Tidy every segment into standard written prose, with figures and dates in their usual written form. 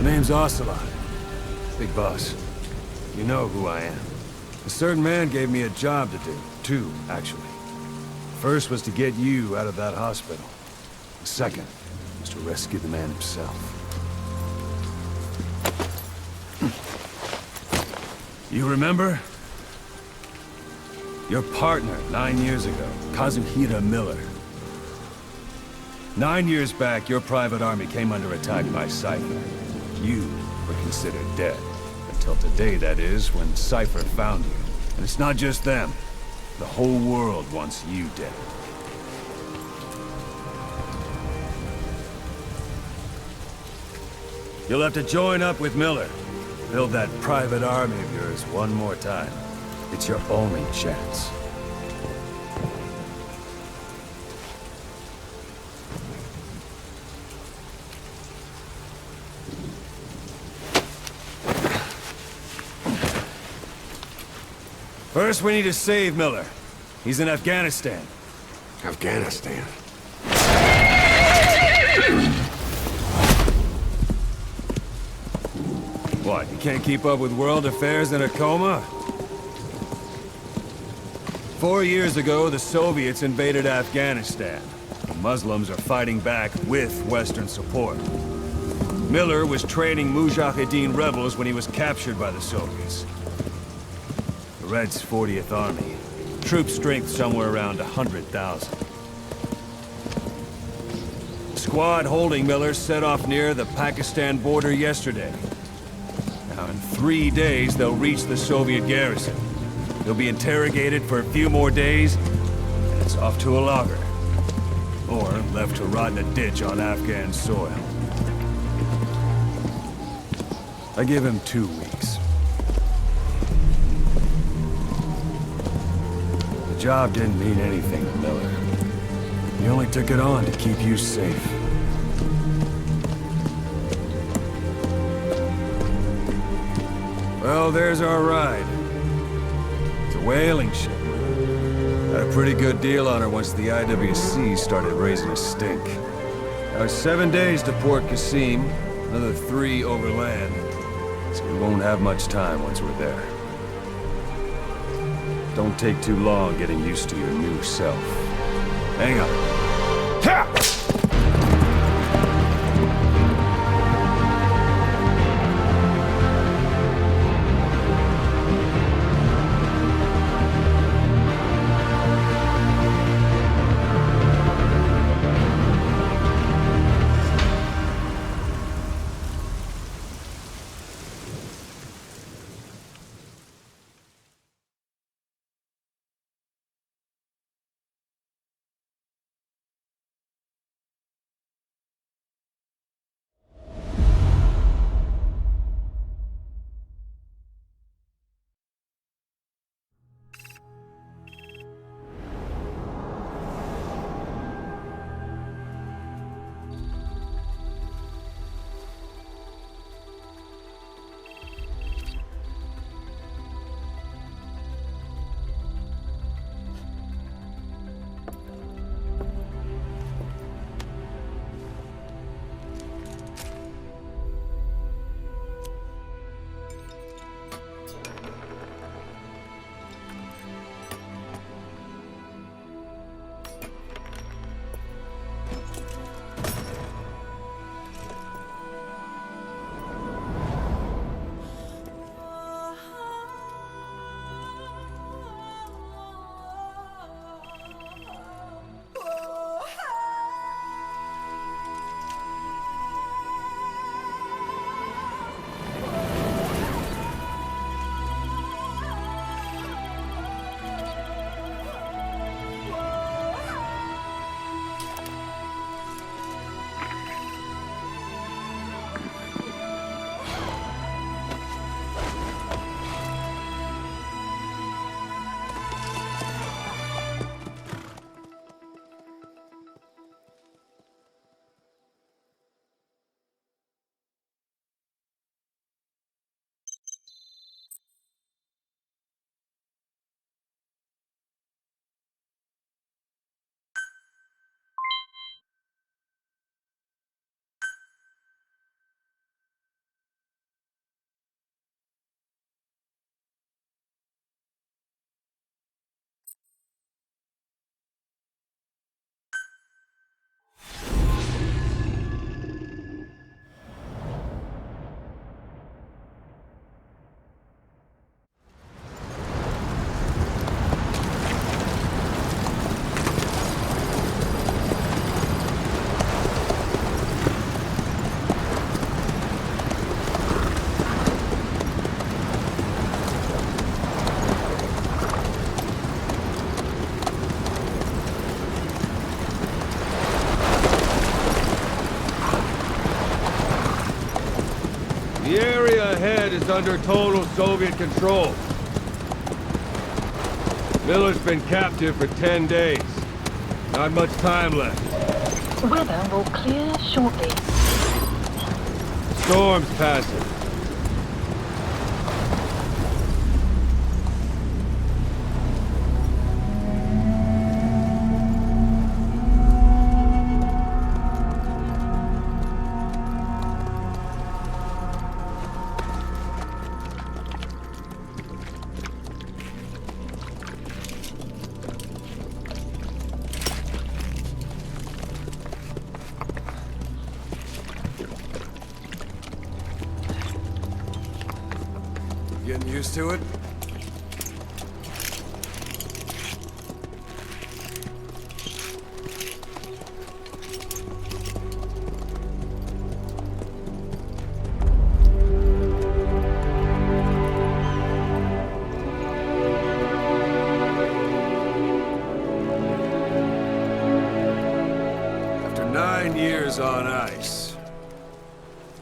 Name's Ocelot. Big boss. You know who I am. A certain man gave me a job to do. Two, actually. First was to get you out of that hospital. The second was to rescue the man himself. You remember? Your partner, 9 years ago, Kazuhira Miller. 9 years back, your private army came under attack by Cypher. You were considered dead. Until today, that is, when Cypher found you. And it's not just them. The whole world wants you dead. You'll have to join up with Miller. Build that private army of yours one more time. It's your only chance. First, we need to save Miller. He's in Afghanistan. Afghanistan? What, you can't keep up with world affairs in a coma? 4 years ago, the Soviets invaded Afghanistan. The Muslims are fighting back with Western support. Miller was training Mujahideen rebels when he was captured by the Soviets. The Red's 40th Army. Troop strength somewhere around 100,000. The squad holding Miller set off near the Pakistan border yesterday. Now, in 3 days, they'll reach the Soviet garrison. They'll be interrogated for a few more days, and it's off to a lager. Or left to rot in a ditch on Afghan soil. I give him 2 weeks. The job didn't mean anything to Miller. He only took it on to keep you safe. Well, there's our ride. It's a whaling ship. Had a pretty good deal on her once the IWC started raising a stink. Now it's 7 days to Port Qasim, another 3 overland. So we won't have much time once we're there. Don't take too long getting used to your new self. Hang on. Ha! is under total Soviet control. Miller's been captive for 10 days. Not much time left. Weather will clear shortly. Storm's passing. Getting used to it? After 9 years on ice,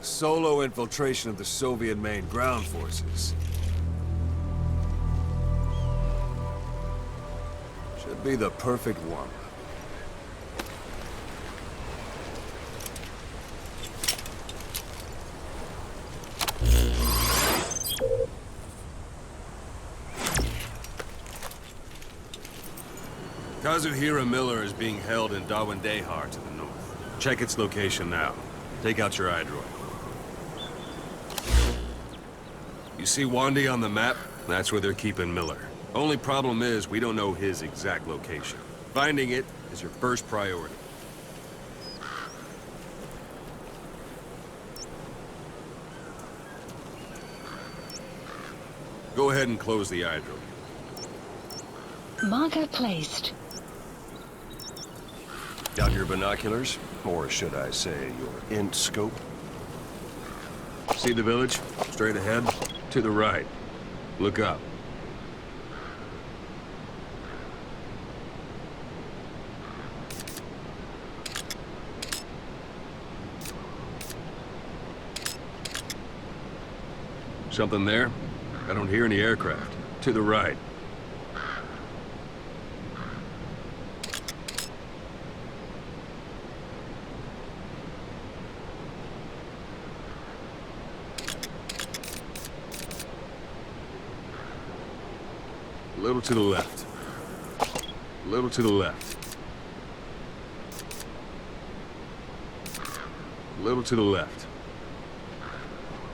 solo infiltration of the Soviet main ground forces. Should be the perfect one. Kazuhira Miller is being held in Dawandehar to the north. Check its location now. Take out your iDroid. You see Wandy on the map? That's where they're keeping Miller. Only problem is, we don't know his exact location. Finding it is your first priority. Go ahead and close the iDroid. Marker placed. Got your binoculars? Or should I say, your int scope? See the village? Straight ahead? To the right. Look up. Something there? I don't hear any aircraft. To the right. A little to the left. A little to the left. A little to the left.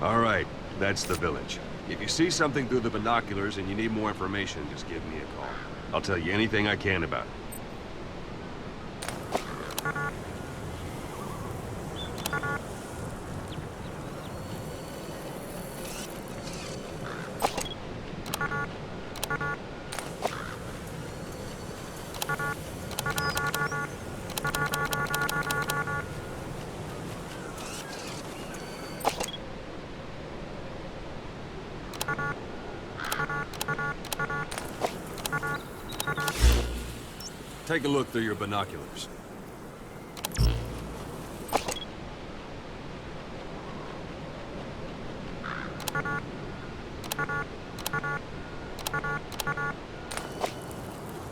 All right. That's the village. If you see something through the binoculars and you need more information, just give me a call. I'll tell you anything I can about it. Take a look through your binoculars.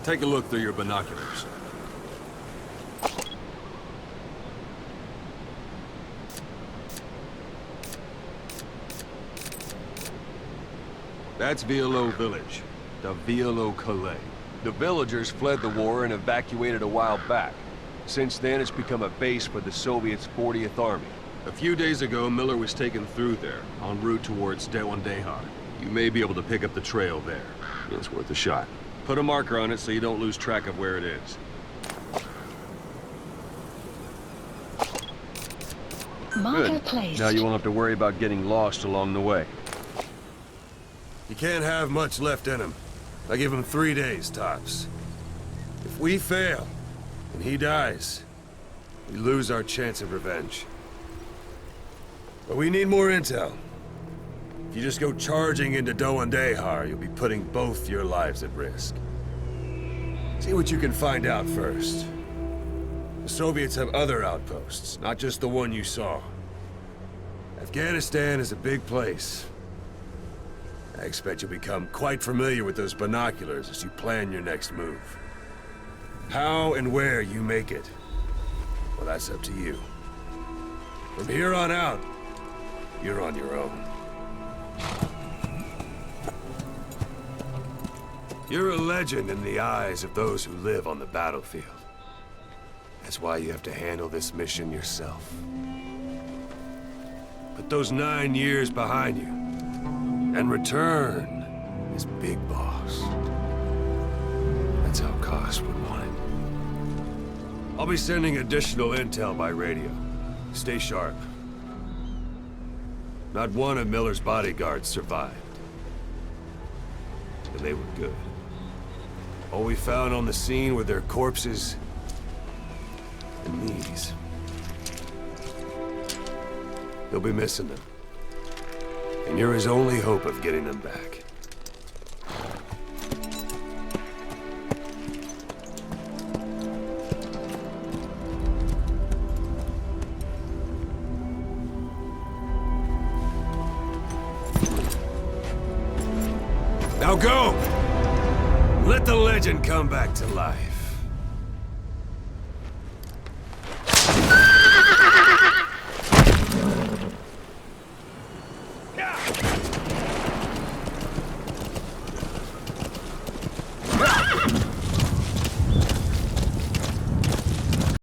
Take a look through your binoculars. That's Violo Village, the Violo Calais. The villagers fled the war and evacuated a while back. Since then, it's become a base for the Soviets' 40th Army. A few days ago, Miller was taken through there, en route towards Dawandehar. You may be able to pick up the trail there. It's worth a shot. Put a marker on it so you don't lose track of where it is. Marker placed. Now you won't have to worry about getting lost along the way. You can't have much left in him. I give him 3 days, tops. If we fail, and he dies, we lose our chance of revenge. But we need more intel. If you just go charging into Dawandehar, you'll be putting both your lives at risk. See what you can find out first. The Soviets have other outposts, not just the one you saw. Afghanistan is a big place. I expect you'll become quite familiar with those binoculars as you plan your next move. How and where you make it, well, that's up to you. From here on out, you're on your own. You're a legend in the eyes of those who live on the battlefield. That's why you have to handle this mission yourself. Put those 9 years behind you, and return as Big Boss. That's how Koss would want it. I'll be sending additional intel by radio. Stay sharp. Not one of Miller's bodyguards survived. And they were good. All we found on the scene were their corpses and these. You'll be missing them. And you're his only hope of getting them back. Now go! Let the legend come back to life.